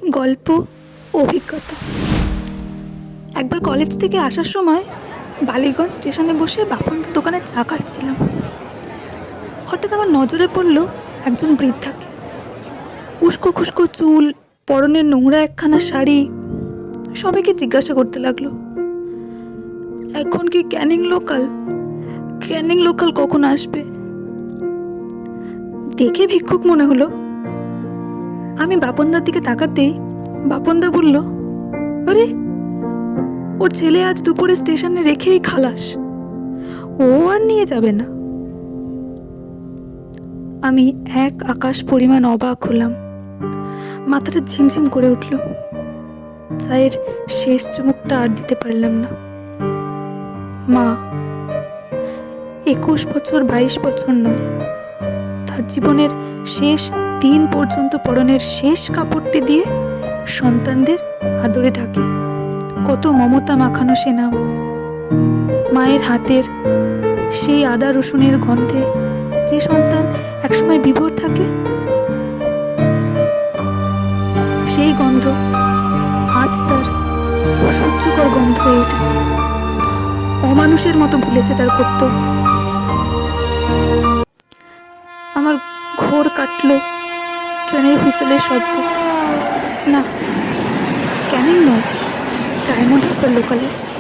গল্প, অভিজ্ঞতা। একবার কলেজ থেকে আসার সময় বালিগঞ্জ স্টেশনে বসে বাপনদার দোকানে চা খাচ্ছিলাম। হঠাৎ আমার নজরে পড়ল একজন বৃদ্ধাকে। উস্কো খুস্কো চুল, পরনের নোংরা একখানা শাড়ি। সবাইকে জিজ্ঞাসা করতে লাগলো, এখন কি ক্যানিং লোকাল কখন আসবে? দেখে ভিক্ষুক মনে হলো। আমি বাপনদার দিকে তাকাতেই বাপনদা বলল, আরে ওর ছেলে আজ দুপুরে স্টেশনে রেখেই খালাস, ও আর নিয়ে যাবে না। আমি এক আকাশ পরিমাণ অবাক হলাম। মাথাটা ঝিমঝিম করে উঠল। চায়ের শেষ চুমুকটা আর দিতে পারলাম না। মা 21 বছর 22 বছর নয়, তার জীবনের শেষ দিন পর্যন্ত পরনের শেষ কাপড়টি দিয়ে সন্তানদের আদরে ঢাকে। কত মমতা মাখানো সে নাম। মায়ের হাতের সেই আদা রসুনের গন্ধে যে সন্তান একসময় বিভোর থাকে, সেই গন্ধ আজ তার অসহ্যকর গন্ধ হয়ে উঠেছে। অমানুষের মতো ভুলেছে তার কর্তব্য। আমার ঘোর কাটল ট্রেনের হুইসেলের শব্দে। না, ক্যানিং নয়, ডায়মন্ড হারবার লোকাল এসছে।